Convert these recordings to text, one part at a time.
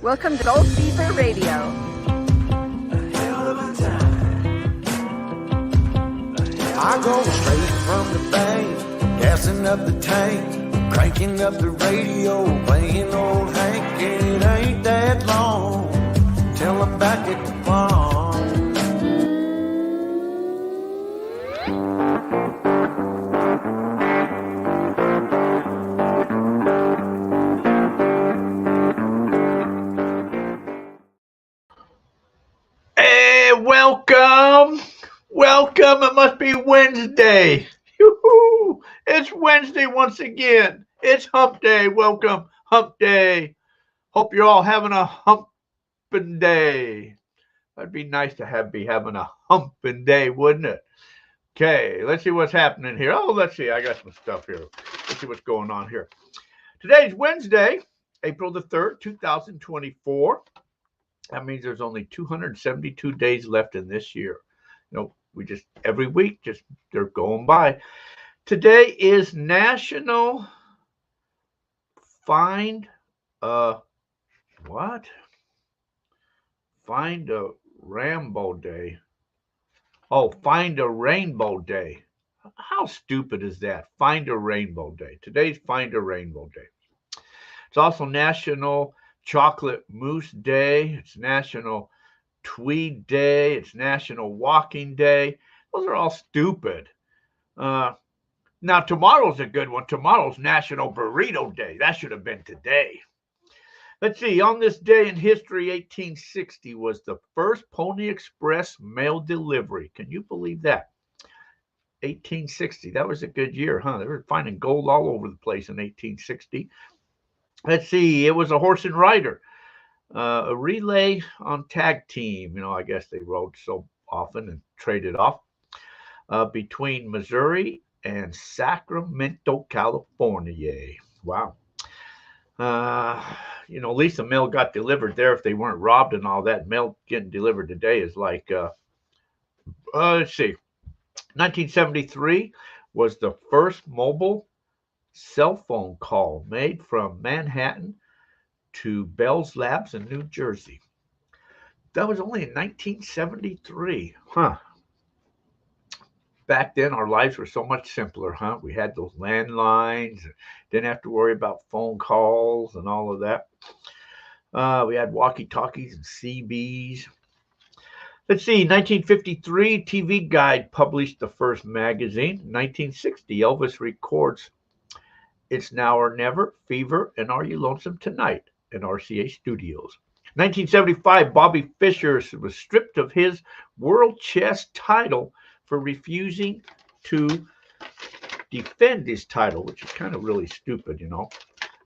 Welcome to Gold Fever Radio. I go straight from the bank, gassing up the tank, cranking up the radio, playing old Hank. It ain't that long till I'm back at the farm. Hey, welcome. It must be Wednesday. Yoo-hoo. It's Wednesday once again. It's hump day. Welcome, hump day. Hope you're all having a humping day. That'd be nice to be having a humping day, wouldn't it? Okay, let's see what's happening here. Oh, let's see. I got some stuff here. Let's see what's going on here. Today's Wednesday, April the 3rd, 2024. That means there's only 272 days left in this year. We just every week, they're going by. Today is National Find a Rainbow Day. Oh, Find a Rainbow Day. How stupid is that? Find a Rainbow Day. Today's Find a Rainbow Day. It's also National Chocolate Mousse Day. It's National Tweed Day. It's National Walking Day. Those are all stupid. Now, tomorrow's a good one. Tomorrow's National Burrito Day. That should have been today. Let's see. On this day in history, 1860 was the first Pony Express mail delivery. Can you believe that? 1860. That was a good year, huh? They were finding gold all over the place in 1860. Let's see. It was a horse and rider. A relay on tag team. I guess they rode so often and traded off between Missouri and Sacramento, California. Wow. At least the mail got delivered there if they weren't robbed and all that. Mail getting delivered today is like, let's see. 1973 was the first mobile cell phone call made from Manhattan to Bell's Labs in New Jersey. That was only in 1973. Huh. Back then, our lives were so much simpler, huh? We had those landlines, didn't have to worry about phone calls and all of that. We had walkie-talkies and CBs. Let's see, 1953, TV Guide published the first magazine. 1960, Elvis records It's Now or Never, Fever, and Are You Lonesome Tonight in RCA Studios. 1975, Bobby Fischer was stripped of his World Chess title for refusing to defend his title, which is kind of really stupid,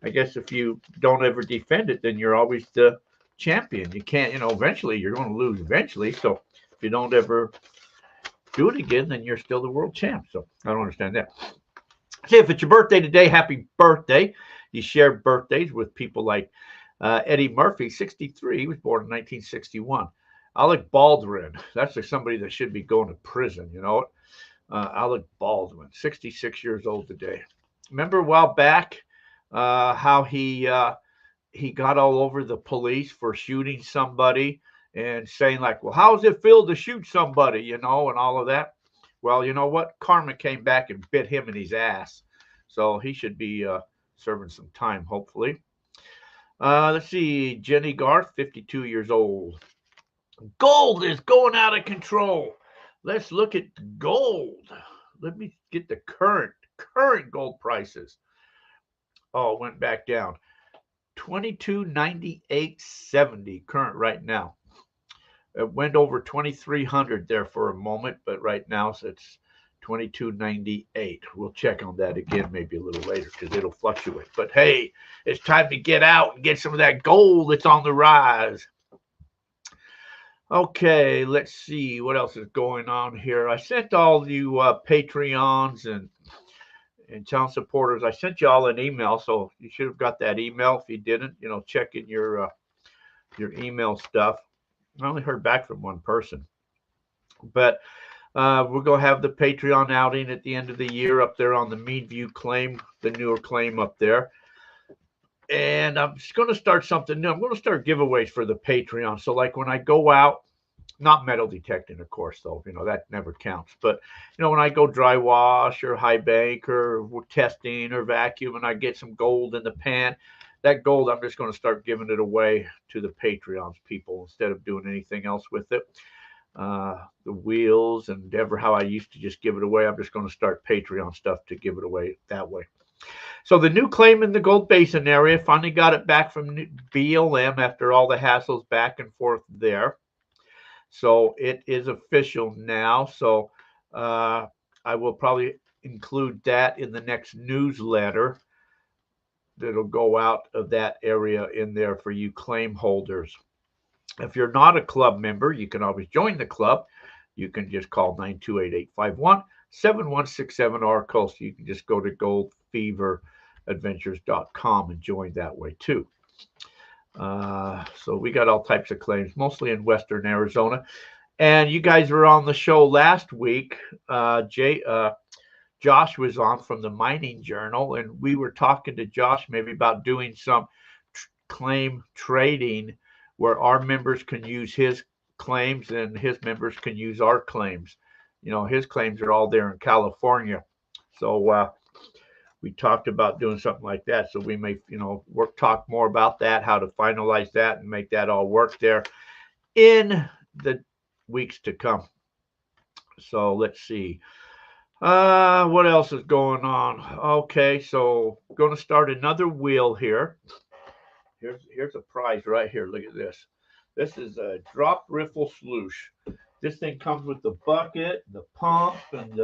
I guess if you don't ever defend it, then you're always the champion. You can't, eventually you're going to lose eventually. So if you don't ever do it again, then you're still the world champ. So I don't understand that. See, if it's your birthday today, happy birthday. You share birthdays with people like Eddie Murphy, 63. He was born in 1961. Alec Baldwin, that's like somebody that should be going to prison, Alec Baldwin, 66 years old today. Remember a while back how he got all over the police for shooting somebody and saying like, well, how does it feel to shoot somebody, and all of that? Well, you know what? Karma came back and bit him in his ass. So he should be serving some time, hopefully. Let's see. Jenny Garth, 52 years old. Gold is going out of control. Let's look at gold. Let me get the current gold prices. Oh, it went back down. $22.98.70 current right now. It went over 2,300 there for a moment, but right now it's $22.98. We'll check on that again maybe a little later because it'll fluctuate. But hey, it's time to get out and get some of that gold that's on the rise. Okay, let's see what else is going on here. I sent all you Patreons and channel supporters, I sent you all an email, so you should have got that email. If you didn't, check in your email stuff. I only heard back from one person. But we're going to have the Patreon outing at the end of the year up there on the Meadview claim, the newer claim up there. And I'm just going to start something new. I'm going to start giveaways for the Patreon. So like when I go out, not metal detecting, of course, though, that never counts. But, when I go dry wash or high bank or testing or vacuum and I get some gold in the pan, that gold, I'm just going to start giving it away to the Patreons people instead of doing anything else with it. The wheels and ever how I used to just give it away, I'm just going to start Patreon stuff to give it away that way. So the new claim in the Gold Basin area, finally got it back from BLM after all the hassles back and forth there. So it is official now. So I will probably include that in the next newsletter that'll go out of that area in there for you claim holders. If you're not a club member, you can always join the club. You can just call 928-851-7167 or coast. You can just go to goldfeveradventures.com and join that way too. So we got all types of claims, mostly in Western Arizona. And you guys were on the show last week. Josh was on from the Mining Journal, and we were talking to Josh maybe about doing some claim trading where our members can use his claims and his members can use our claims. His claims are all there in California. So we talked about doing something like that. So we may, talk more about that, how to finalize that and make that all work there in the weeks to come. So let's see. What else is going on? Okay, so going to start another wheel here. Here's a prize right here. Look at this. This is a drop riffle sloosh. This thing comes with the bucket, the pump, and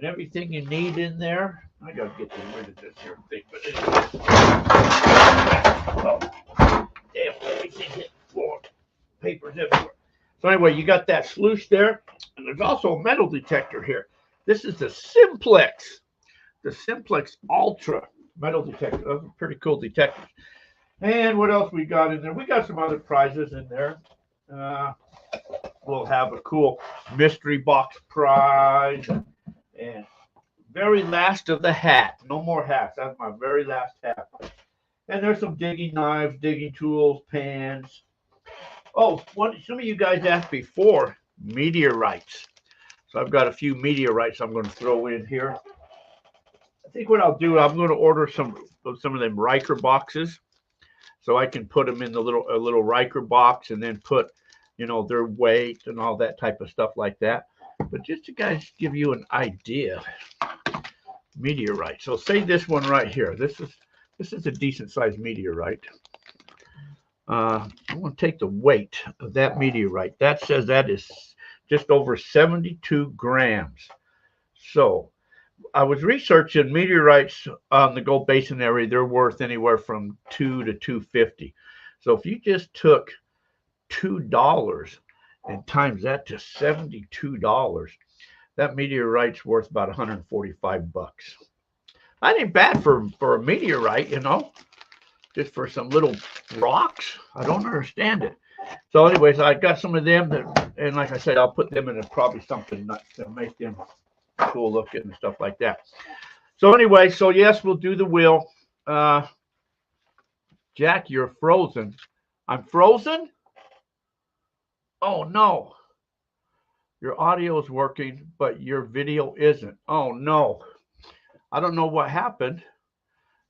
everything you need in there. I gotta get rid of this here thing, but damn, everything hit the floor. Papers everywhere. So anyway, you got that sloosh there, and there's also a metal detector here. This is the Simplex Ultra metal detector. Those are pretty cool detectors. And what else we got in there? We got some other prizes in there. We'll have a cool mystery box prize. And very last of the hat. No more hats. That's my very last hat. And there's some digging knives, digging tools, pans. Oh, some of you guys asked before, meteorites. So I've got a few meteorites I'm going to throw in here. I think what I'll do, I'm going to order some of them Riker boxes, so I can put them in a little Riker box and then put, their weight and all that type of stuff like that. But just to guys give you an idea, meteorite. So say this one right here. This is a decent sized meteorite. I'm going to take the weight of that meteorite. That says that is just over 72 grams. So I was researching meteorites on the Gold Basin area. They're worth anywhere from $2 to $2.50. So if you just took $2 and times that to $72, that meteorite's worth about $145. That ain't bad for a meteorite, just for some little rocks. I don't understand it. So anyways, I got some of them and like I said, I'll put them in probably something to make them cool looking and stuff like that. So anyway, so yes, we'll do the wheel. Jack, you're frozen. I'm frozen? Oh no. Your audio is working, but your video isn't. Oh no. I don't know what happened.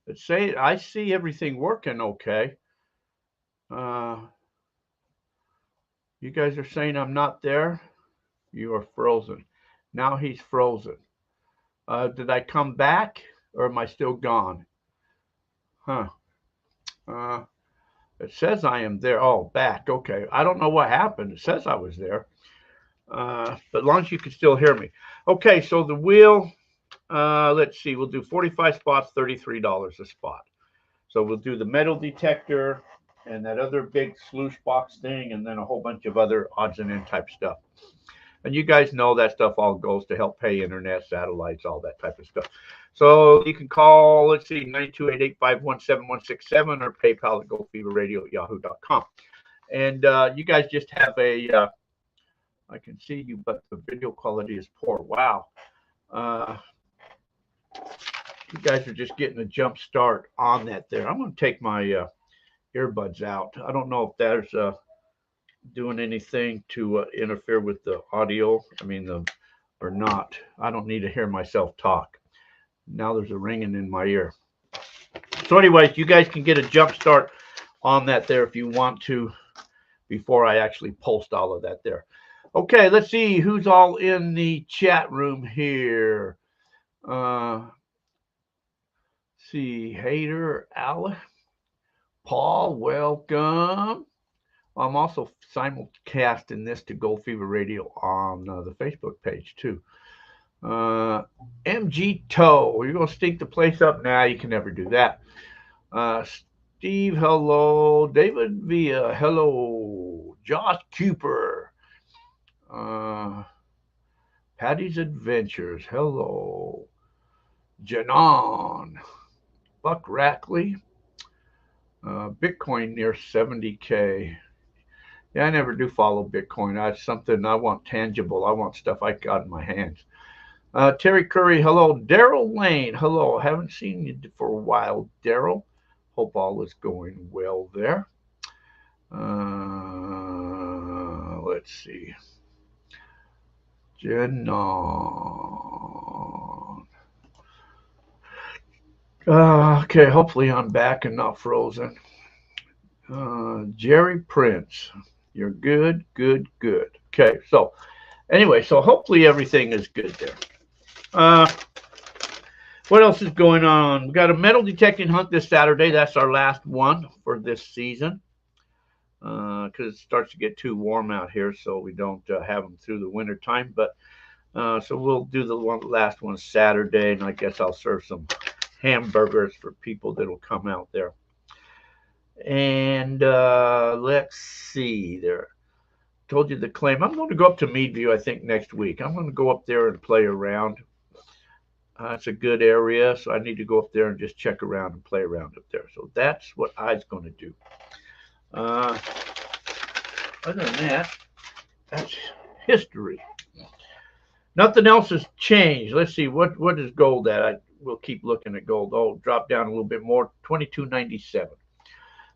I see everything working okay. You guys are saying I'm not there. You are frozen. Now he's frozen. Did I come back or am I still gone? Huh. It says I am there. Oh, back. Okay. I don't know what happened. It says I was there. But as long as you can still hear me. Okay, so the wheel, let's see. We'll do 45 spots, $33 a spot. So we'll do the metal detector and that other big sloosh box thing and then a whole bunch of other odds and end type stuff. And you guys know that stuff all goes to help pay internet, satellites, all that type of stuff. So you can call, let's see, 928-851-7167 or PayPal at goldfeverradio@yahoo.com. And you guys just have I can see you, but the video quality is poor. Wow. you guys are just getting a jump start on that there. I'm going to take my earbuds out. I don't know if that's doing anything to interfere with the audio. Or not. I don't need to hear myself talk. Now there's a ringing in my ear. So anyways, you guys can get a jump start on that there if you want to before I actually post all of that there. Okay, let's see who's all in the chat room here. See, Hater, Al, Paul, welcome. I'm also simulcasting this to Gold Fever Radio on the Facebook page too. MG Toe, you're going to stink the place up? Nah, you can never do that. Steve, hello. David Villa, hello. Josh Cooper. Patty's Adventures, hello. Janon. Buck Rackley. Bitcoin near 70K. Yeah, I never do follow Bitcoin. That's something I want tangible. I want stuff I got in my hands. Terry Curry, hello. Daryl Lane, hello. Haven't seen you for a while, Daryl. Hope all is going well there. Let's see. Jenon. Okay, hopefully I'm back and not frozen. Jerry Prince. You're good. Okay, so anyway, so hopefully everything is good there. What else is going on? We got a metal detecting hunt this Saturday. That's our last one for this season because it starts to get too warm out here, so we don't have them through the winter time. But so we'll do the last one Saturday, and I guess I'll serve some hamburgers for people that'll come out there. And let's see there. Told you the claim. I'm going to go up to Meadview, I think, next week. I'm going to go up there and play around. It's a good area, so I need to go up there and just check around and play around up there. So that's what I was going to do. Other than that, that's history. Nothing else has changed. Let's see, what is gold at? We'll keep looking at gold. Oh, drop down a little bit more, $22.97.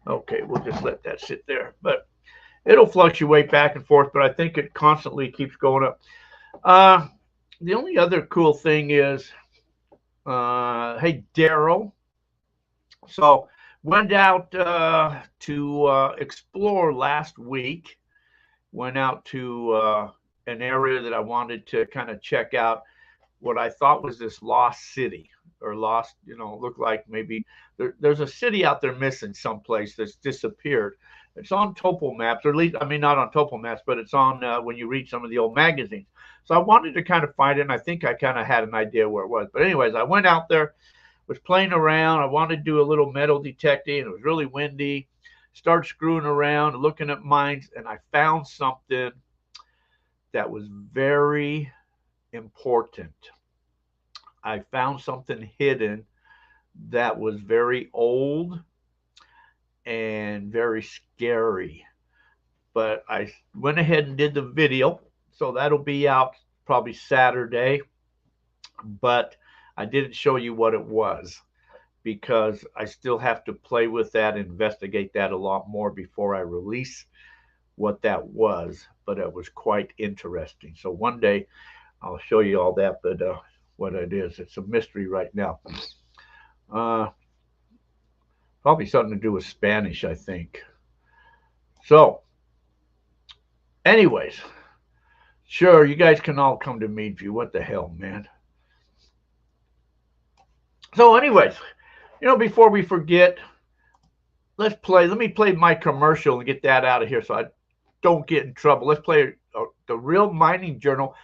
Okay, we'll just let that sit there. But it'll fluctuate back and forth, but I think it constantly keeps going up. The only other cool thing is, hey, Daryl. So went out to explore last week. Went out to an area that I wanted to kind of check out what I thought was this lost city. Or lost, looked like maybe there's a city out there missing someplace that's disappeared. It's on topo maps, or at least, not on topo maps, but it's on when you read some of the old magazines. So I wanted to kind of find it, and I think I kind of had an idea where it was. But anyways, I went out there, was playing around. I wanted to do a little metal detecting. It was really windy. Started screwing around, looking at mines, and I found something that was very important. I found something hidden that was very old and very scary. But I went ahead and did the video, so that'll be out probably Saturday. But I didn't show you what it was because I still have to play with that, investigate that a lot more before I release what that was. But it was quite interesting. So one day I'll show you all that, but what it is. It's a mystery right now. Probably something to do with Spanish, I think. So, anyways, sure, you guys can all come to Meadview. What the hell, man? So, anyways, before we forget, let me play my commercial and get that out of here so I don't get in trouble. Let's play the Real Mining Journal.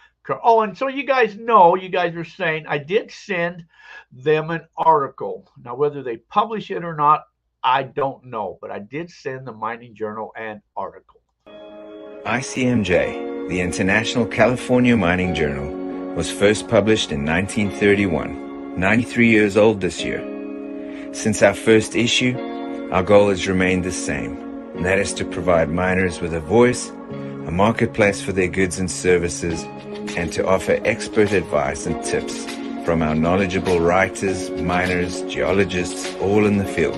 Oh, and so you guys are saying I did send them an article. Now, whether they publish it or not, I don't know. But I did send the Mining Journal an article. ICMJ, the International California Mining Journal, was first published in 1931, 93 years old this year. Since our first issue, our goal has remained the same, and that is to provide miners with a voice, a marketplace for their goods and services, and to offer expert advice and tips from our knowledgeable writers, miners, geologists, all in the field.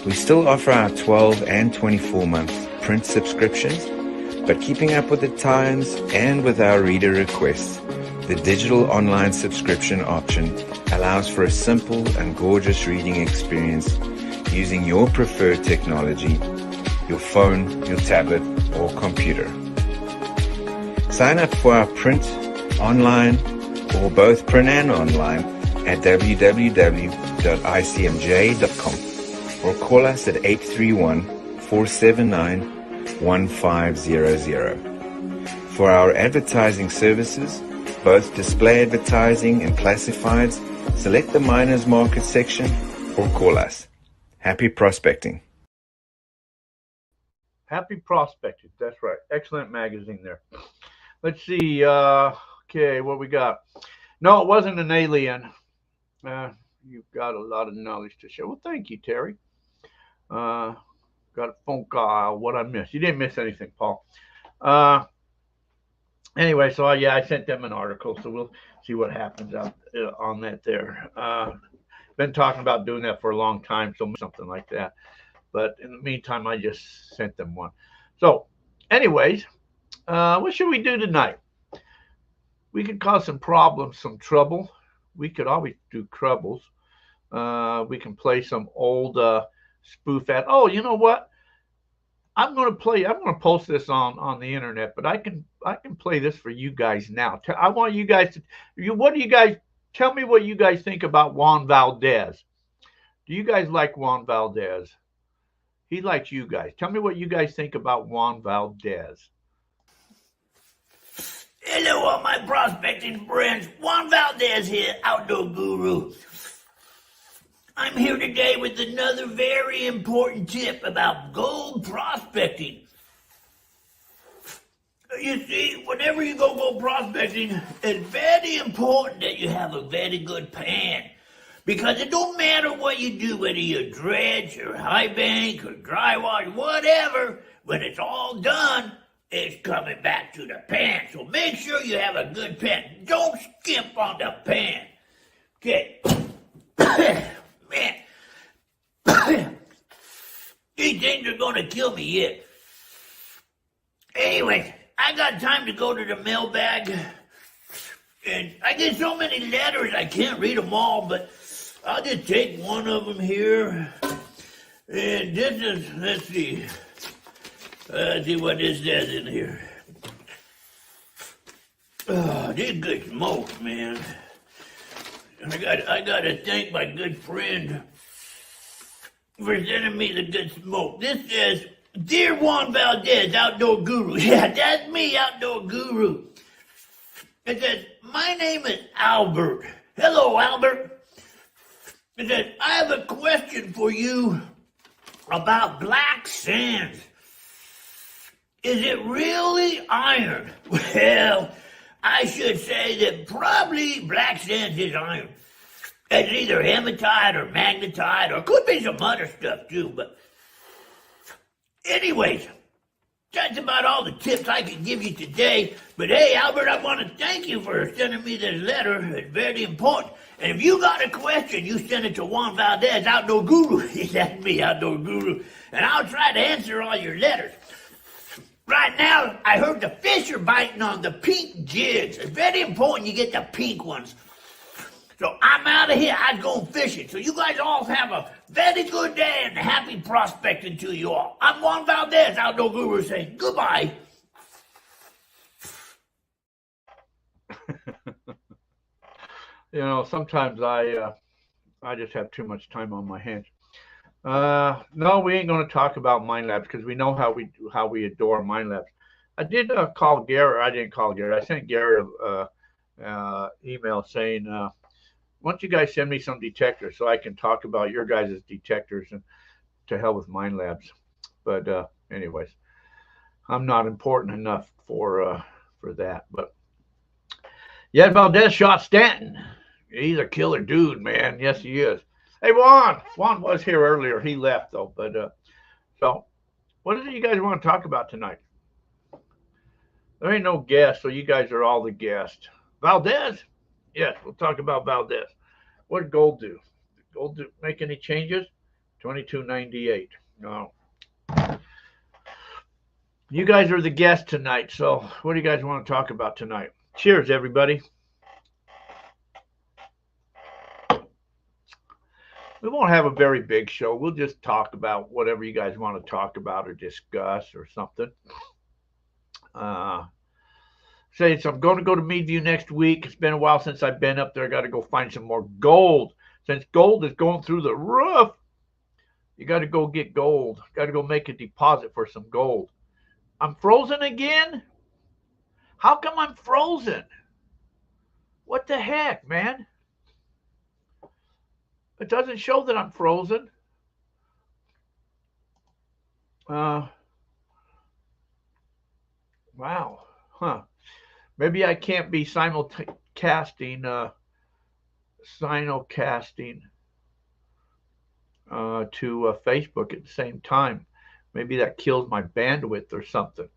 We still offer our 12 and 24-month print subscriptions, but keeping up with the times and with our reader requests, the digital online subscription option allows for a simple and gorgeous reading experience using your preferred technology, your phone, your tablet, or computer. Sign up for our print, online, or both print and online at www.icmj.com or call us at 831-479-1500. For our advertising services, both display advertising and classifieds, select the miners market section or call us. Happy prospecting. Happy prospecting. That's right. Excellent magazine there. Let's see. Okay, what we got? No, it wasn't an alien. You've got a lot of knowledge to share. Well, thank you, Terry. Got a phone call. What I missed? You didn't miss anything, Paul. Anyway, so yeah, I sent them an article, so we'll see what happens out on that there. Been talking about doing that for a long time, so something like that. But in the meantime, I just sent them one. So, anyways, what should we do tonight? We could cause some problems, some trouble. We could always do troubles. We can play some old spoof ad. Oh, you know what? I'm going to post this on the internet, but I can play this for you guys now. I want you guys to, tell me what you guys think about Juan Valdez. Do you guys like Juan Valdez? He likes you guys. Tell me what you guys think about Juan Valdez. Hello, all my prospecting friends. Juan Valdez here, Outdoor Guru. I'm here today with another very important tip about gold prospecting. You see, whenever you go prospecting, it's very important that you have a very good pan. Because it don't matter what you do, whether you dredge or high bank or dry wash, whatever, when it's all done, it's coming back to the pan. So make sure you have a good pan. Don't skimp on the pan. Okay. Man. These things are gonna kill me yet. Anyway, I got time to go to the mailbag. And I get so many letters I can't read them all, but I'll just take one of them here. And this is, let's see what this says in here. Oh, this is good smoke, man. I gotta thank my good friend for sending me the good smoke. This says, Dear Juan Valdez, Outdoor Guru. Yeah, that's me, Outdoor Guru. It says, my name is Albert. Hello, Albert. It says, I have a question for you about black sand. Is it really iron? Well, I should say that probably black sand is iron. It's either hematite or magnetite, or could be some other stuff too, but anyways, that's about all the tips I can give you today. But hey, Albert, I want to thank you for sending me this letter. It's very important. And if you got a question, you send it to Juan Valdez, Outdoor Guru. That's me, Outdoor Guru. And I'll try to answer all your letters. Right now, I heard the fish are biting on the pink jigs. It's very important you get the pink ones. So I'm out of here. I'm going fishing. So you guys all have a very good day and happy prospecting to you all. I'm Juan Valdez, Outdoor Guru, saying goodbye. You know, sometimes I just have too much time on my hands. No, we ain't going to talk about Mine Labs because we know how we adore Mine Labs. I did call Gary. I didn't call Gary. I sent Gary email saying, why don't you guys send me some detectors so I can talk about your guys' detectors, and to hell with Mine Labs. But anyways, I'm not important enough for that. But yeah, Valdez shot Stanton. He's a killer dude, man. Yes, he is. Hey, Juan. Juan was here earlier. He left though. But so, what is it you guys want to talk about tonight? There ain't no guest, so you guys are all the guests. Valdez, Yes, we'll talk about Valdez. What did gold do? Did gold make any changes? 22.98. No. You guys are the guests tonight, so what do you guys want to talk about tonight? Cheers, everybody. We won't have a very big show. We'll just talk about whatever you guys want to talk about or discuss or something. Say, so I'm going to go to Meadview next week. It's been a while since I've been up there. I got to go find some more gold. Since gold is going through the roof, you got to go get gold. Got to go make a deposit for some gold. I'm frozen again? How come I'm frozen? What the heck, man? It doesn't show that I'm frozen. Wow. Huh. Maybe I can't be simulcasting to Facebook at the same time. Maybe that kills my bandwidth or something.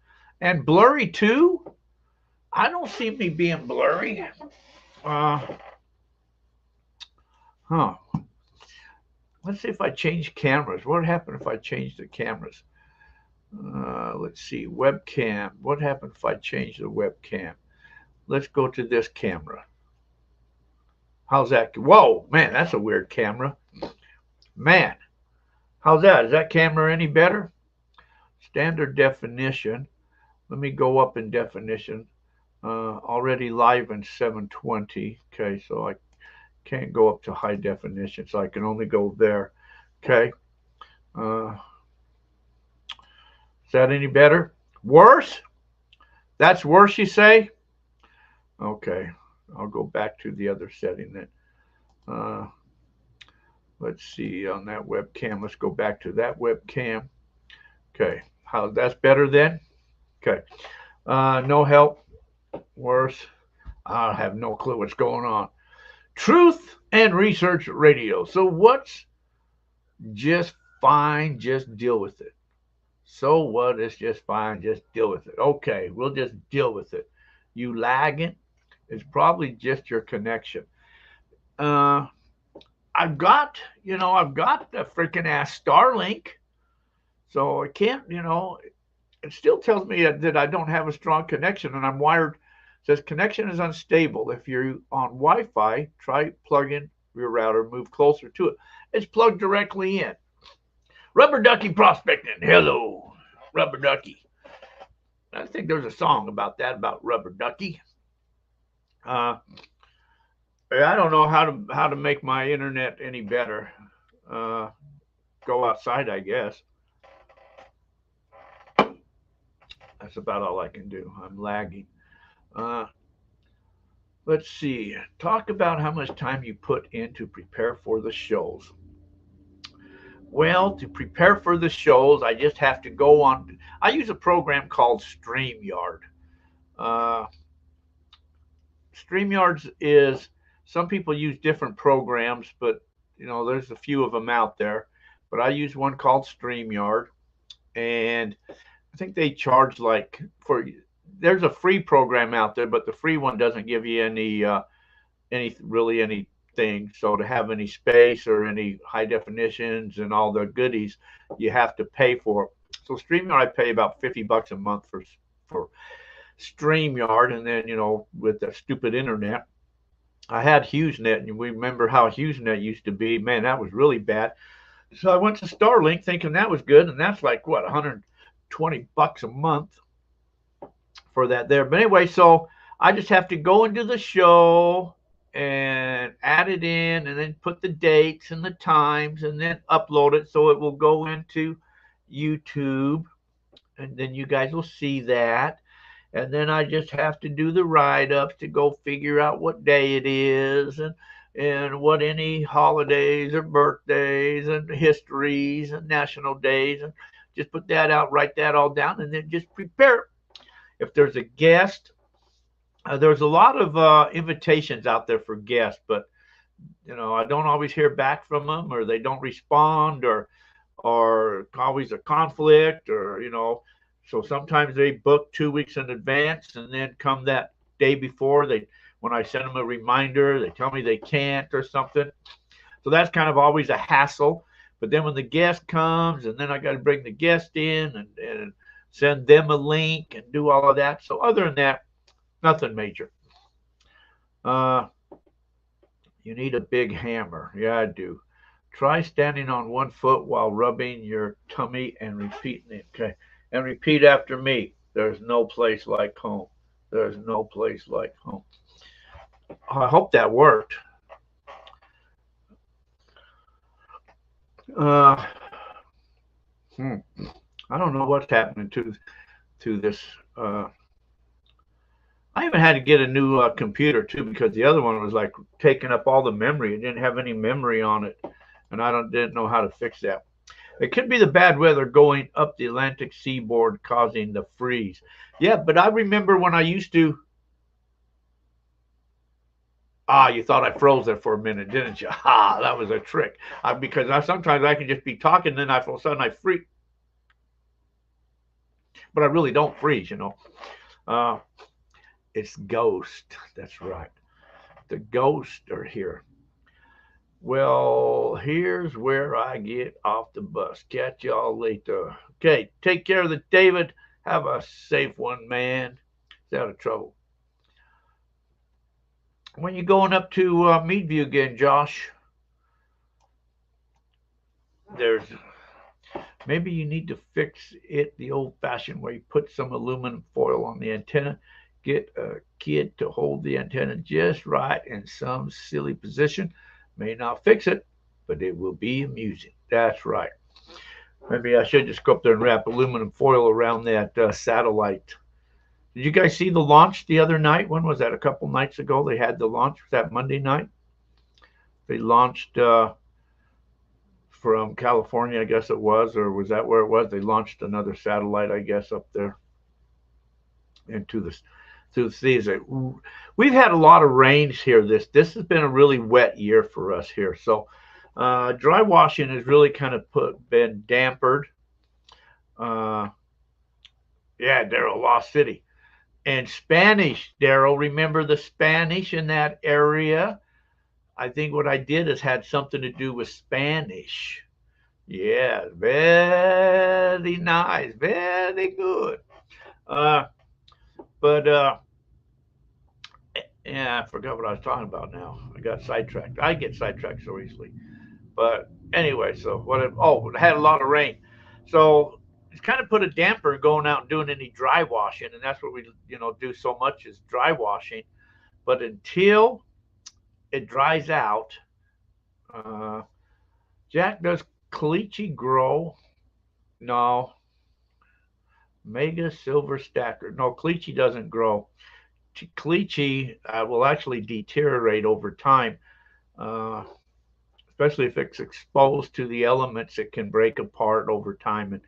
And blurry too? I don't see me being blurry. Let's see if I change cameras. What would happen if I change the cameras? Let's see. Webcam. What happened if I change the webcam? Let's go to this camera. How's that? Whoa, man, that's a weird camera. Man, how's that? Is that camera any better? Standard definition. Let me go up in definition. Already live in 720. Okay, so I can't go up to high definition, so I can only go there. Okay. Is that any better? Worse? That's worse, you say? Okay. I'll go back to the other setting then. Let's see on that webcam. Let's go back to that webcam. Okay. That's better then? Okay. No help. Worse. I have no clue what's going on. Truth and Research Radio. So what's just fine? Just deal with it. So what? It's just fine. Just deal with it. Okay, we'll just deal with it. You lagging? It's probably just your connection. I've got the freaking ass Starlink. So I can't, it still tells me that I don't have a strong connection and I'm wired. It says connection is unstable. If you're on Wi-Fi, try plugging your router, move closer to it. It's plugged directly in. Rubber Ducky Prospecting. Hello, Rubber Ducky. I think there's a song about that, about Rubber Ducky. I don't know how to make my internet any better. Go outside, I guess. That's about all I can do. I'm lagging. Let's see. Talk about how much time you put in to prepare for the shows. Well, to prepare for the shows, I just have to go on. I use a program called StreamYard. StreamYard is, some people use different programs, but there's a few of them out there. But I use one called StreamYard, and I think they charge there's a free program out there, but the free one doesn't give you anything. So to have any space or any high definitions and all the goodies, you have to pay for it. So StreamYard, I pay about $50 a month for StreamYard, and then with the stupid internet, I had HughesNet, and we remember how HughesNet used to be. Man, that was really bad. So I went to Starlink thinking that was good, and that's like what, $120 a month for that there. But anyway, so I just have to go into the show and add it in, and then put the dates and the times, and then upload it so it will go into YouTube, and then you guys will see that. And then I just have to do the write-ups to go figure out what day it is, and what any holidays or birthdays and histories and national days, and just put that out, write that all down, and then just prepare. If there's a guest, there's a lot of invitations out there for guests, but I don't always hear back from them, or they don't respond, or always a conflict, or so sometimes they book 2 weeks in advance, and then come that day before, they when I send them a reminder, they tell me they can't or something. So that's kind of always a hassle. But then when the guest comes, and then I got to bring the guest in and send them a link and do all of that. So other than that, nothing major. You need a big hammer. Yeah, I do. Try standing on one foot while rubbing your tummy and repeating it. Okay. And repeat after me. There's no place like home. There's no place like home. I hope that worked. I don't know what's happening to this. I even had to get a new computer too, because the other one was like taking up all the memory. It didn't have any memory on it, and I didn't know how to fix that. It could be the bad weather going up the Atlantic seaboard causing the freeze. Yeah, but I remember when I used to. You thought I froze there for a minute, didn't you? That was a trick. Because sometimes I can just be talking, and then all of a sudden I freeze. But I really don't freeze, It's ghost. That's right. The ghosts are here. Well, here's where I get off the bus. Catch y'all later. Okay, take care of the David. Have a safe one, man. Stay out of trouble. When you going up to Meadview again, Josh? Maybe you need to fix it the old-fashioned way. Put some aluminum foil on the antenna. Get a kid to hold the antenna just right in some silly position. May not fix it, but it will be amusing. That's right. Maybe I should just go up there and wrap aluminum foil around that satellite. Did you guys see the launch the other night? When was that? A couple nights ago they had the launch. Was that Monday night? They launched from California, I guess it was, or was that where it was? They launched another satellite, I guess, up there into the seas. We've had a lot of rains here. This has been a really wet year for us here. So dry washing has really kind of been dampered. Yeah, Daryl, Lost City. And Spanish, Daryl, remember the Spanish in that area? I think what I did is had something to do with Spanish. Yeah, very nice, very good. Yeah, I forgot what I was talking about now. I got sidetracked. I get sidetracked so easily. But anyway, so it had a lot of rain. So it's kind of put a damper going out and doing any dry washing, and that's what we do so much is dry washing. But until it dries out, Jack, does caliche grow? No. Mega silver stacker. No, caliche doesn't grow. Caliche will actually deteriorate over time, especially if it's exposed to the elements. It can break apart over time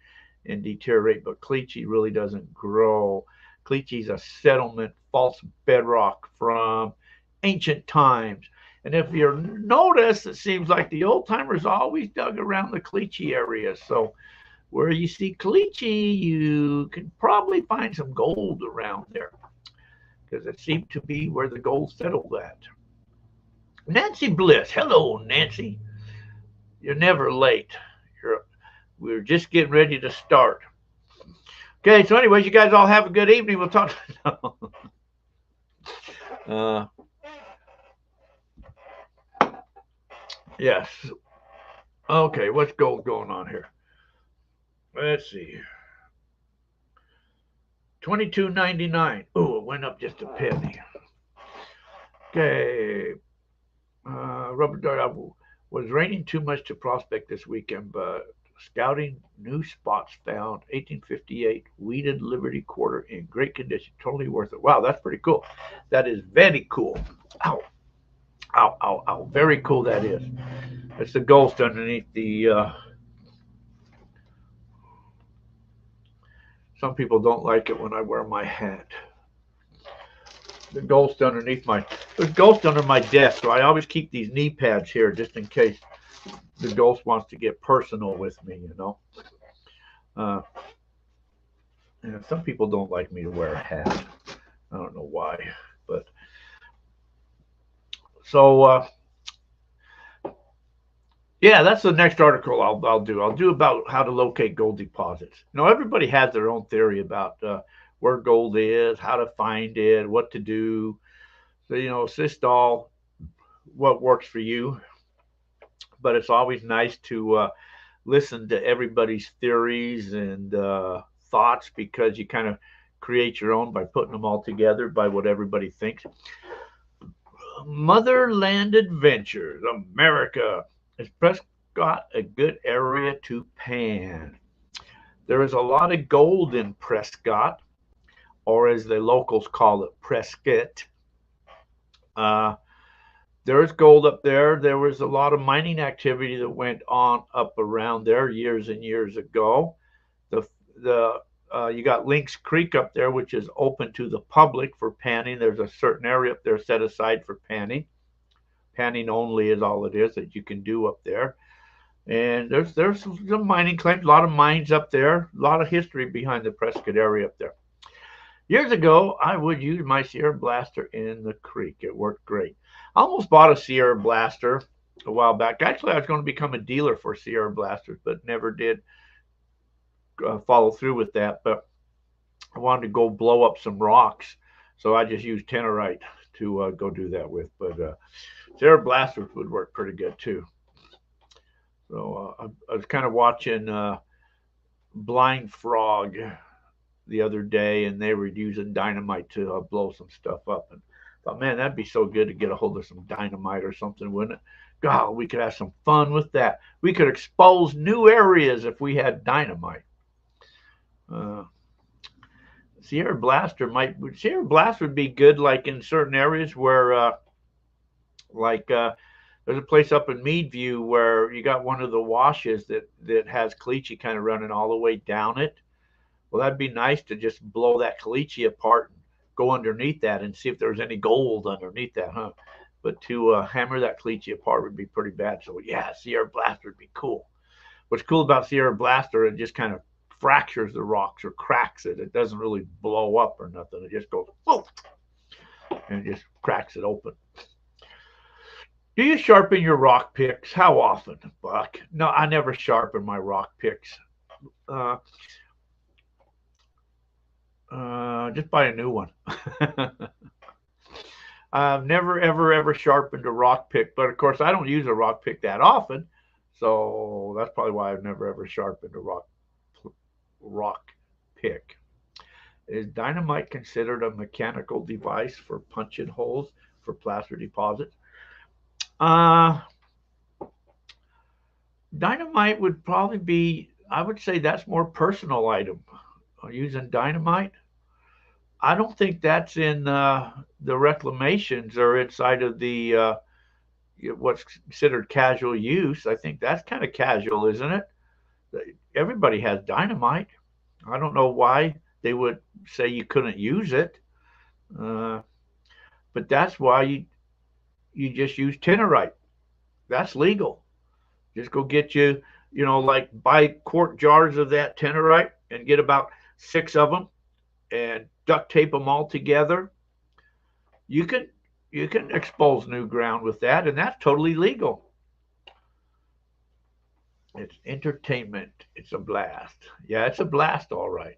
and deteriorate, but caliche really doesn't grow. Caliche is a settlement, false bedrock from ancient times. And if you notice, it seems like the old timers always dug around the caliche area. So where you see caliche, you can probably find some gold around there, because it seemed to be where the gold settled at. Nancy Bliss. Hello, Nancy. You're never late. We're just getting ready to start. Okay, so anyways, you guys all have a good evening. We'll talk. Yes. Okay, what's gold going on here? Let's see. $22.99. Oh, it went up just a penny. Okay. Rubber Dart. Was raining too much to prospect this weekend, but scouting new spots found 1858 weeded Liberty Quarter in great condition. Totally worth it. Wow, that's pretty cool. That is very cool. Ow. Ow, ow, ow. Very cool that is. It's the ghost underneath the... Some people don't like it when I wear my hat. The ghost underneath there's ghost under my desk, so I always keep these knee pads here just in case the ghost wants to get personal with me, And some people don't like me to wear a hat. I don't know why, but So yeah, that's the next article I'll do. I'll do about how to locate gold deposits. Everybody has their own theory about where gold is, how to find it, what to do. So it's just all what works for you. But it's always nice to listen to everybody's theories and thoughts, because you kind of create your own by putting them all together by what everybody thinks. Motherland Adventures, America. Is Prescott a good area to pan? There is a lot of gold in Prescott, or as the locals call it, Prescott. There is gold up there. There was a lot of mining activity that went on up around there years and years ago. You got Lynx Creek up there, which is open to the public for panning. There's a certain area up there set aside for panning. Panning only is all it is that you can do up there. And there's some mining claims, a lot of mines up there, a lot of history behind the Prescott area up there. Years ago, I would use my Sierra Blaster in the creek. It worked great. I almost bought a Sierra Blaster a while back. Actually, I was going to become a dealer for Sierra Blasters, but never did follow through with that. But I wanted to go blow up some rocks, so I just used Tenorite to go do that with. But Sierra Blasters would work pretty good too. So I was kind of watching Blind Frog the other day, and they were using dynamite to blow some stuff up. And I thought, man, that'd be so good to get a hold of some dynamite or something, wouldn't it? God, we could have some fun with that. We could expose new areas if we had dynamite. Sierra Blaster would be good, like in certain areas where, there's a place up in Meadview where you got one of the washes that has caliche kind of running all the way down it. Well, that'd be nice to just blow that caliche apart and go underneath that and see if there's any gold underneath that, huh? But to hammer that caliche apart would be pretty bad. So yeah, Sierra Blaster would be cool. What's cool about Sierra Blaster, it just kind of fractures the rocks or cracks it. It doesn't really blow up or nothing. It just goes, whoa, and it just cracks it open. Do you sharpen your rock picks? How often, Buck? No, I never sharpen my rock picks. Just buy a new one. I've never, ever sharpened a rock pick, but of course I don't use a rock pick that often, so that's probably why I've never, ever sharpened a rock pick. Is dynamite considered a mechanical device for punching holes for placer deposits? Dynamite would probably be, I would say that's more personal item. Using dynamite, I don't think that's in the reclamations or inside of the what's considered casual use. I think that's kind of casual, isn't it? Everybody has dynamite. I don't know why they would say you couldn't use it, but that's why you just use Tenorite. That's legal. Just go get like buy quart jars of that Tenorite and get about 6 of them and duct tape them all together. You can expose new ground with that, and that's totally legal. It's entertainment. It's a blast. Yeah, it's a blast, all right.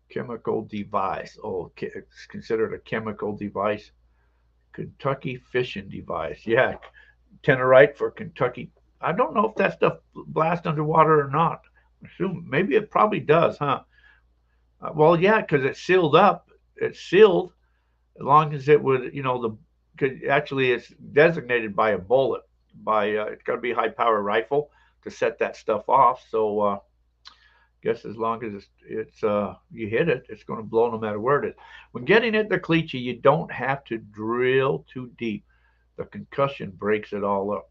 Chemical device. Oh, it's considered a chemical device. Kentucky fishing device. Yeah, Tenorite for Kentucky. I don't know if that stuff blasts underwater or not. I assume maybe it probably does, huh? Well, yeah, because it's sealed up. It's sealed as long as it would, actually it's designated by a bullet. It's got to be a high power rifle to set that stuff off. So I guess as long as it's you hit it, it's going to blow no matter where it is. When getting at the caliche, you don't have to drill too deep. The concussion breaks it all up.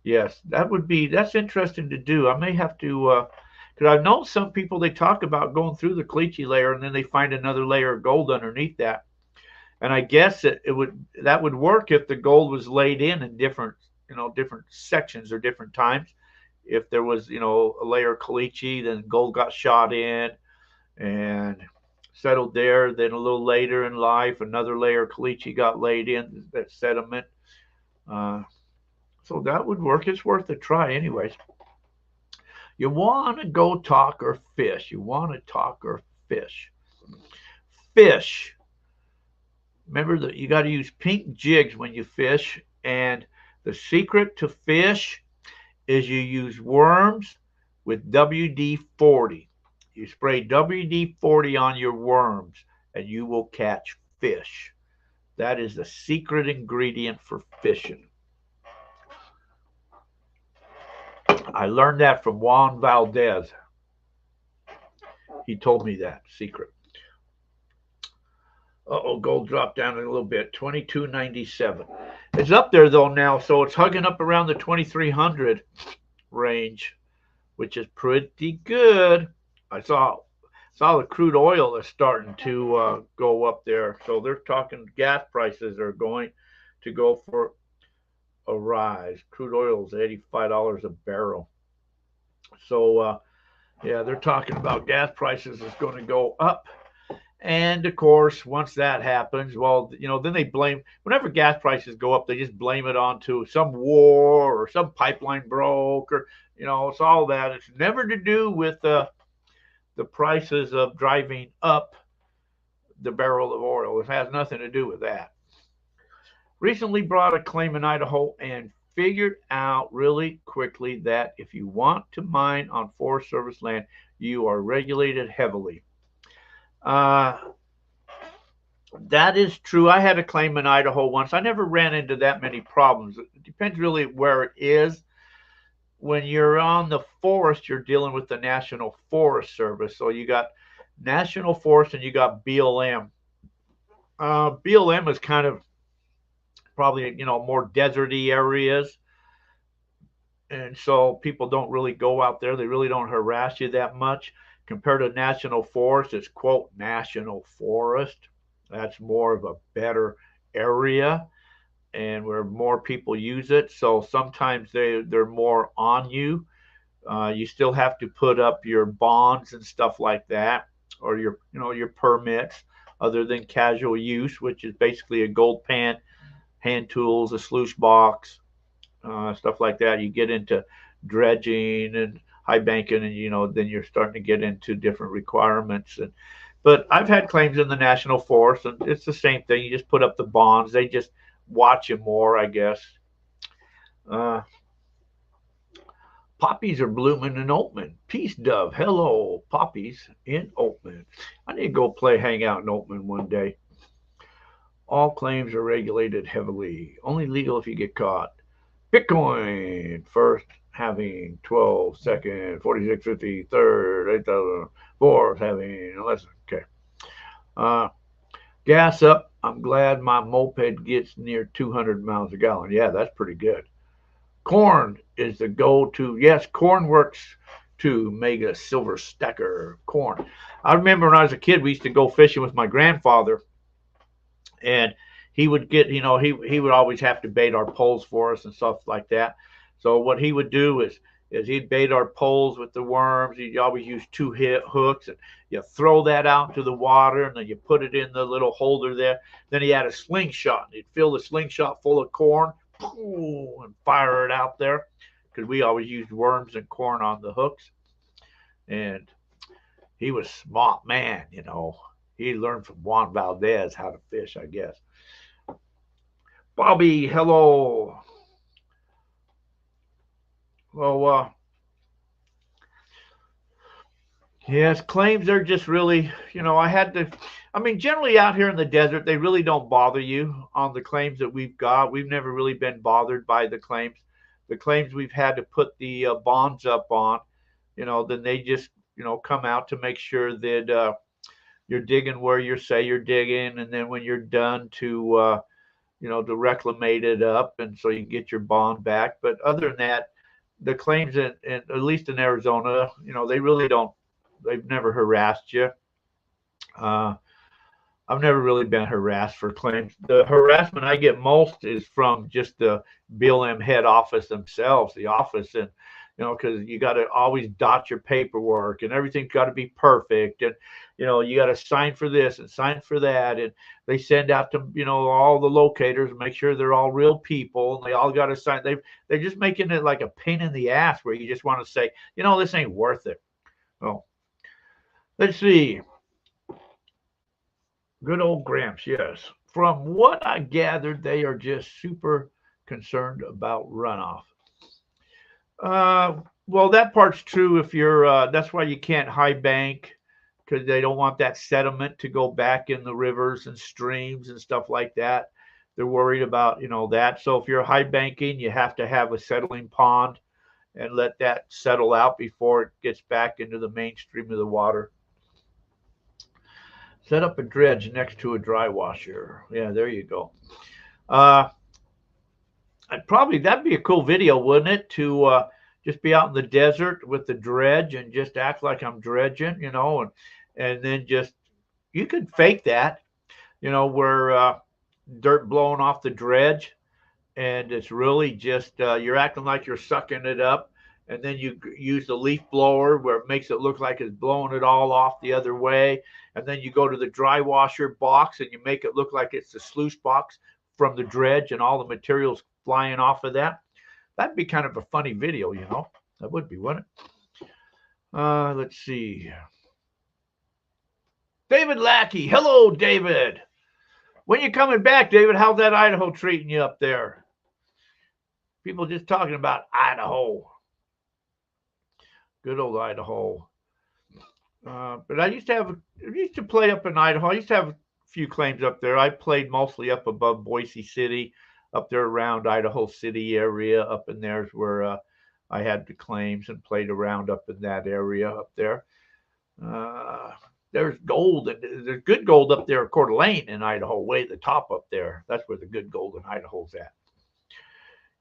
Yes, that's interesting to do. I may have to, because I've known some people, they talk about going through the caliche layer and then they find another layer of gold underneath that. And I guess that would work if the gold was laid in different sections or different times. If there was, a layer of caliche, then gold got shot in and settled there. Then a little later in life, another layer of caliche got laid in, that sediment. So that would work. It's worth a try, anyways. You want to go talk or fish. You want to talk or fish. Fish. Remember that you got to use pink jigs when you fish. And the secret to fish is you use worms with WD-40. You spray WD-40 on your worms and you will catch fish. That is the secret ingredient for fishing. I learned that from Juan Valdez. He told me that secret. Uh-oh, gold dropped down a little bit, 22.97. It's up there though now, so it's hugging up around the 2300 range, which is pretty good. I saw the crude oil that's starting to go up there. So they're talking gas prices are going to go for a rise. Crude oil is $85 a barrel. So, yeah, they're talking about gas prices is going to go up. And of course, once that happens, well, then they blame, whenever gas prices go up, they just blame it onto some war or some pipeline broke or, it's all that. It's never to do with the prices of driving up the barrel of oil. It has nothing to do with that. Recently brought a claim in Idaho and figured out really quickly that if you want to mine on Forest Service land, you are regulated heavily. That is true. I had a claim in Idaho once. I never ran into that many problems. It depends really where it is. When you're on the forest, you're dealing with the National Forest Service. So you got National Forest and you got BLM. BLM is kind of probably, more deserty areas. And so people don't really go out there. They really don't harass you that much. Compared to National Forest, it's, quote, National Forest. That's more of a better area and where more people use it. So sometimes they're more on you. You still have to put up your bonds and stuff like that, or your permits, other than casual use, which is basically a gold pan, hand tools, a sluice box, stuff like that. You get into dredging and high banking, and then you're starting to get into different requirements. But I've had claims in the National Forest, and it's the same thing. You just put up the bonds. They just watch you more, I guess. Poppies are blooming in Oatman. Peace, Dove. Hello, poppies in Oatman. I need to go hang out in Oatman one day. All claims are regulated heavily. Only legal if you get caught. Bitcoin first having 12, second 46.50, third 8,000, fourth having less. Okay. Gas up. I'm glad my moped gets near 200 miles a gallon. Yeah, that's pretty good. Corn is the go-to. Yes, corn works too. Mega silver stacker corn. I remember when I was a kid, we used to go fishing with my grandfather, and he would get, he would always have to bait our poles for us and stuff like that. So what he would do is he'd bait our poles with the worms. He'd always use two hooks, and you throw that out into the water, and then you put it in the little holder there. Then he had a slingshot, and he'd fill the slingshot full of corn, and fire it out there, because we always used worms and corn on the hooks. And he was a smart man, He learned from Juan Valdez how to fish, I guess. Bobby, hello. Well, yes, claims are just really, generally out here in the desert, they really don't bother you on the claims that we've got. We've never really been bothered by the claims. The claims we've had to put the bonds up on, then they just, come out to make sure that you're digging where you say you're digging. And then when you're done to reclamate it up, and so you can get your bond back. But other than that, the claims in at least in Arizona, they really don't. They've never harassed you. I've never really been harassed for claims. The harassment I get most is from just the BLM head office themselves, the office. And, because you got to always dot your paperwork and everything's got to be perfect. And, you got to sign for this and sign for that. And they send out to, all the locators and make sure they're all real people. And they all got to sign. They're just making it like a pain in the ass where you just want to say, this ain't worth it. Well, let's see. Good old Gramps, yes. From what I gathered, they are just super concerned about runoff. Well, that part's true if you're, that's why you can't high bank, because they don't want that sediment to go back in the rivers and streams and stuff like that. They're worried about, that. So if you're high banking, you have to have a settling pond and let that settle out before it gets back into the mainstream of the water. Set up a dredge next to a dry washer. Yeah, there you go. That'd be a cool video, wouldn't it? To just be out in the desert with the dredge and just act like I'm dredging, and then just, you could fake that, where dirt blowing off the dredge, and it's really just you're acting like you're sucking it up, and then you use the leaf blower where it makes it look like it's blowing it all off the other way, and then you go to the dry washer box and you make it look like it's the sluice box from the dredge and all the materials flying off of that. That'd be kind of a funny video, That would be, wouldn't it? Let's see. David Lackey. Hello, David. When you coming back, David? How's that Idaho treating you up there? People just talking about Idaho. Good old Idaho. But I used to play up in Idaho. I used to have a few claims up there. I played mostly up above Boise City, up there around Idaho City area. Up in there's where I had the claims and played around up in that area up there. There's gold, and there's good gold up there at Coeur d'Alene in Idaho, way at the top up there. That's where the good gold in Idaho's at.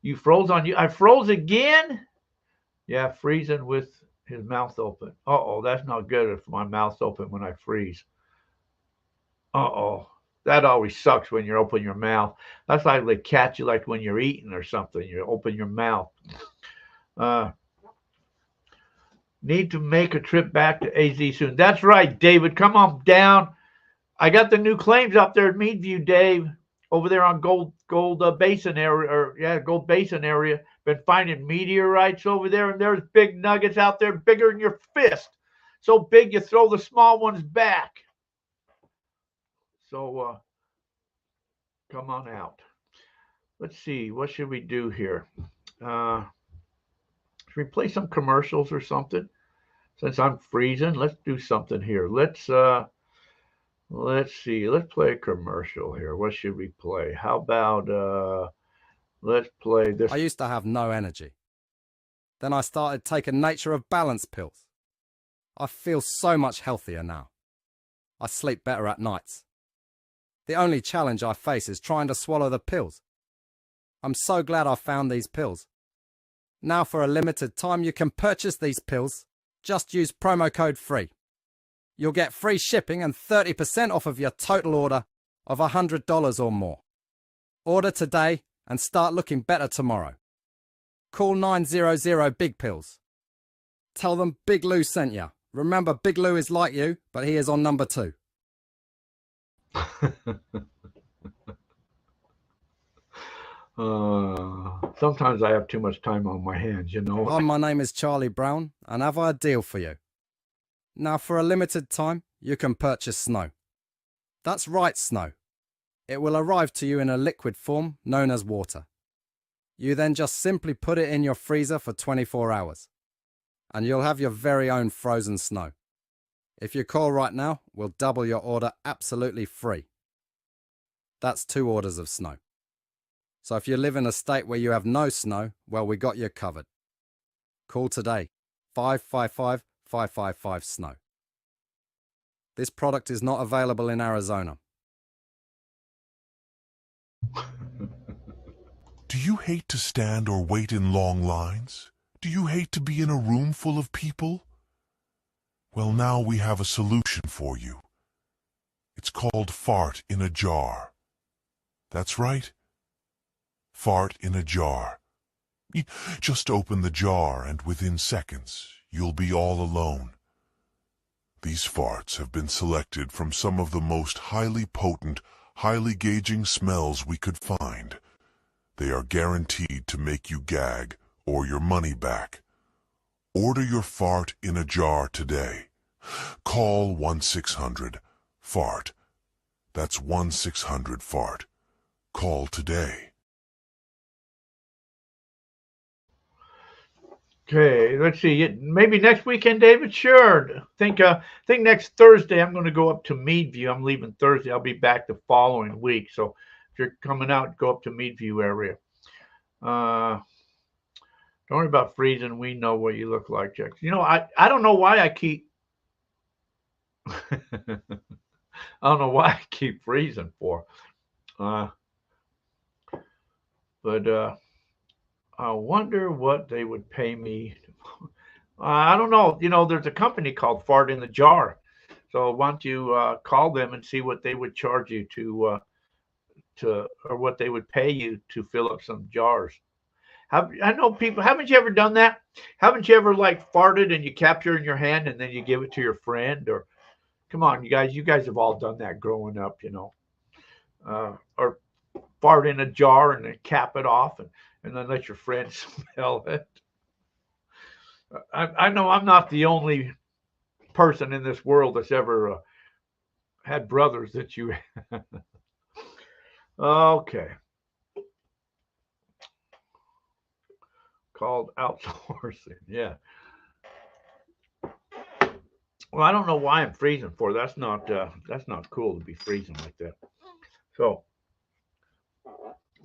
You froze on you. I froze again? Yeah, freezing with his mouth open. Uh-oh, that's not good if my mouth's open when I freeze. Uh-oh. That always sucks when you open your mouth. That's like they catch you like when you're eating or something. You open your mouth. Need to make a trip back to AZ soon. That's right, David. Come on down. I got the new claims up there at Meadview, Dave, over there on Gold Basin area, Gold Basin area. Been finding meteorites over there, and there's big nuggets out there, bigger than your fist. So big you throw the small ones back. So come on out. Let's see. What should we do here? Should we play some commercials or something? Since I'm freezing, let's do something here. Let's see. Let's play a commercial here. What should we play? How about let's play this. I used to have no energy. Then I started taking Nature of Balance pills. I feel so much healthier now. I sleep better at nights. The only challenge I face is trying to swallow the pills. I'm so glad I found these pills. Now for a limited time you can purchase these pills. Just use promo code FREE. You'll get free shipping and 30% off of your total order of $100 or more. Order today and start looking better tomorrow. Call 900-BIG-PILLS. Tell them Big Lou sent you. Remember, Big Lou is like you, but he is on number 2. Sometimes I have too much time on my hands, Hi, my name is Charlie Brown, and have I a deal for you. Now, for a limited time, you can purchase snow. That's right, snow. It will arrive to you in a liquid form known as water. You then just simply put it in your freezer for 24 hours, and you'll have your very own frozen snow. If you call right now, we'll double your order absolutely free. That's 2 orders of snow. So if you live in a state where you have no snow, well, we got you covered. Call today, 555-555-SNOW. This product is not available in Arizona. Do you hate to stand or wait in long lines? Do you hate to be in a room full of people? Well, now we have a solution for you. It's called Fart in a Jar. That's right. Fart in a jar. Just open the jar and within seconds, you'll be all alone. These farts have been selected from some of the most highly potent, highly gauging smells we could find. They are guaranteed to make you gag or your money back. Order your fart in a jar today. Call 1-600-FART. That's 1-600-FART. Call today. Okay, let's see. Maybe next weekend, David? Sure. Think next Thursday I'm going to go up to Meadview. I'm leaving Thursday. I'll be back the following week. So if you're coming out, go up to Meadview area. Don't worry about freezing. We know what you look like, Jack. You know, I don't know why I keep I don't know why I keep freezing for. But I wonder what they would pay me. I don't know. You know, there's a company called Fart in the Jar. So why don't you call them and see what they would charge you to or what they would pay you to fill up some jars. I know people. Haven't you ever done that? Haven't you ever like farted and you capture it in your hand and then you give it to your friend? Or come on, you guys have all done that growing up, you know. Or fart in a jar and then cap it off and then let your friends smell it. I know I'm not the only person in this world that's ever had brothers that you. Okay. Called outsourcing. Yeah. Well, I don't know why I'm freezing for. That's not cool to be freezing like that. So,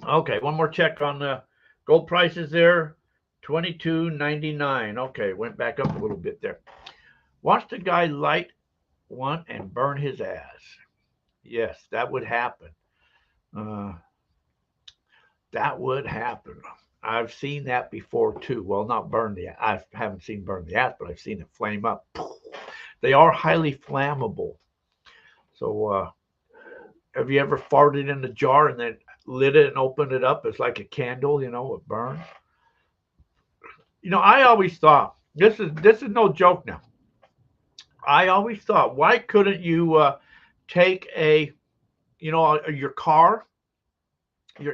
okay, one more check on the gold prices there. $22.99. Okay, went back up a little bit there. Watch the guy light one and burn his ass. Yes, that would happen. That would happen. I've seen that before too. Well, not burn the. I haven't seen burn the ass, but I've seen it flame up. They are highly flammable. So, have you ever farted in a jar and then lit it and opened it up? It's like a candle, you know, it burns. You know, I always thought this is no joke now. I always thought, why couldn't you take your car,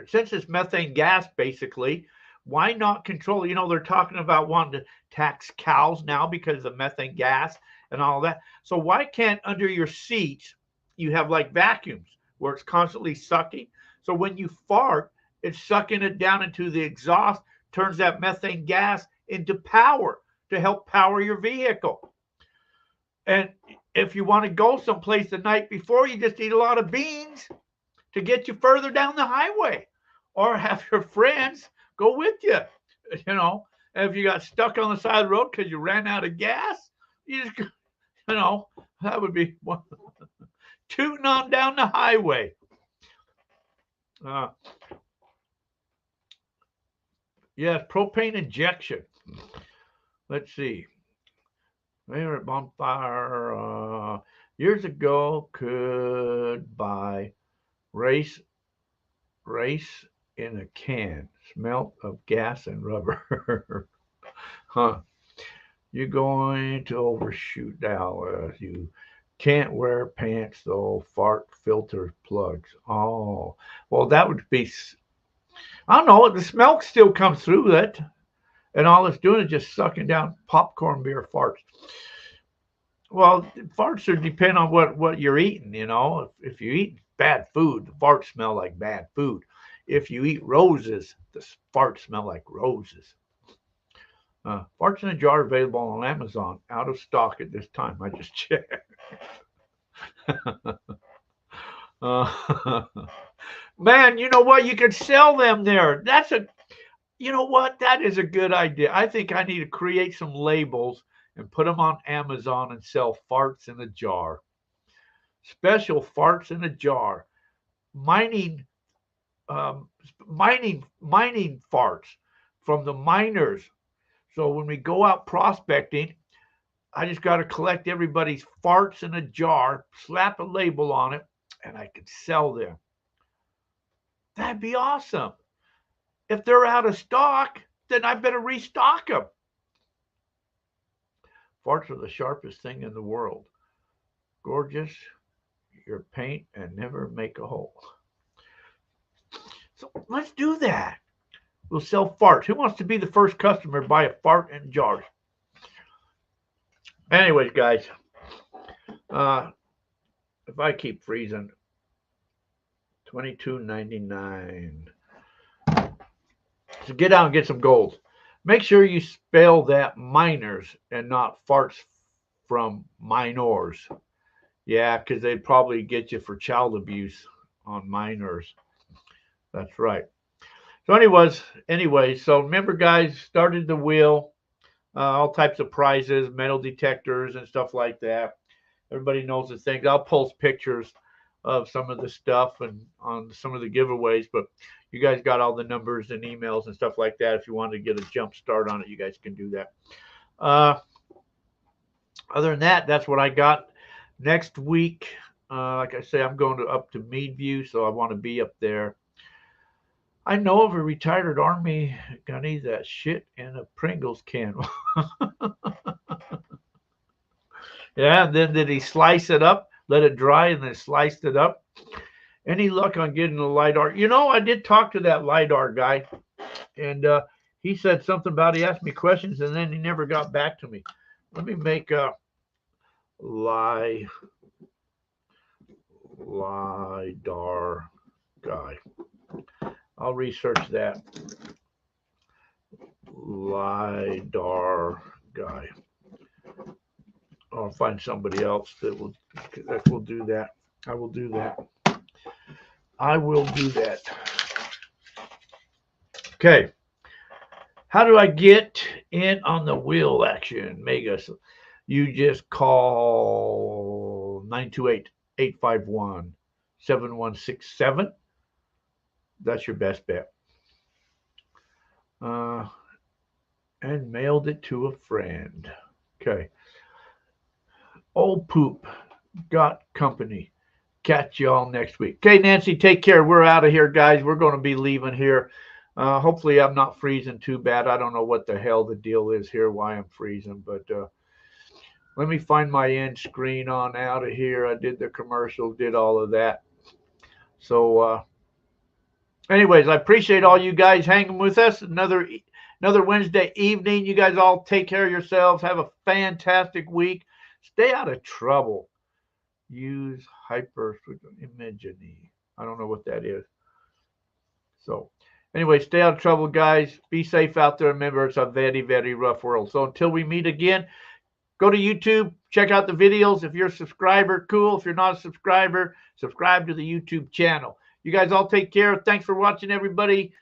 since it's methane gas basically, why not control? You know, they're talking about wanting to tax cows now because of the methane gas and all that. So why can't under your seats you have like vacuums where it's constantly sucking? So when you fart, it's sucking it down into the exhaust, turns that methane gas into power to help power your vehicle. And if you want to go someplace the night before, you just eat a lot of beans to get you further down the highway, or have your friends go with you. You know, and if you got stuck on the side of the road because you ran out of gas, you just, that would be one. Tooting on down the highway. Yes, propane injection. Let's see. Favorite bonfire years ago could buy race in a can, smell of gas and rubber. Huh. You're going to overshoot now. You can't wear pants though. Fart filter plugs. Oh, well, that would be. I don't know. The smell still comes through that, and all it's doing is just sucking down popcorn beer farts. Well, farts are depend on what you're eating. You know, if you eat bad food, the farts smell like bad food. If you eat roses, the farts smell like roses. Farts in a jar available on Amazon. Out of stock at this time. I just checked. Man, you know what? You could sell them there. You know what? That is a good idea. I think I need to create some labels and put them on Amazon and sell farts in a jar. Special farts in a jar. Mining farts from the miners. So when we go out prospecting, I just got to collect everybody's farts in a jar, slap a label on it, and I can sell them. That'd be awesome. If they're out of stock, then I better restock them. Farts are the sharpest thing in the world. Gorgeous, your paint, and never make a hole. So let's do that. We'll sell farts. Who wants to be the first customer to buy a fart in jars? Anyways, guys, if I keep freezing, $22.99. So get out and get some gold. Make sure you spell that minors and not farts from minors. Yeah, because they'd probably get you for child abuse on minors. That's right. So anyways, so remember, guys, started the wheel, all types of prizes, metal detectors and stuff like that. Everybody knows the things. I'll post pictures of some of the stuff and on some of the giveaways, but you guys got all the numbers and emails and stuff like that. If you want to get a jump start on it, you guys can do that. Other than that, that's what I got. Next week, like I say, I'm going up to Meadview, so I want to be up there. I know of a retired Army gunny that shit in a Pringles can. Yeah, and then did he slice it up, let it dry, and then sliced it up? Any luck on getting the LiDAR? You know, I did talk to that LiDAR guy, and he said something about, he asked me questions, and then he never got back to me. Let me make a LiDAR guy. I'll research that. LiDAR guy. I'll find somebody else that will do that. I will do that. I will do that. Okay. How do I get in on the wheel action, Megas? You just call 928-851-7167. That's your best bet. And mailed it to a friend. Okay. Old Poop got company. Catch y'all next week. Okay, Nancy, take care. We're out of here, guys. We're going to be leaving here. Hopefully I'm not freezing too bad. I don't know what the hell the deal is here, why I'm freezing, but let me find my end screen on out of here. I did the commercial, did all of that. So anyways, I appreciate all you guys hanging with us. Another Wednesday evening. You guys all take care of yourselves. Have a fantastic week. Stay out of trouble. Use hyperimaging. I don't know what that is. So anyway, stay out of trouble, guys. Be safe out there. Remember, it's a very, very rough world. So until we meet again, go to YouTube. Check out the videos. If you're a subscriber, cool. If you're not a subscriber, subscribe to the YouTube channel. You guys all take care. Thanks for watching, everybody.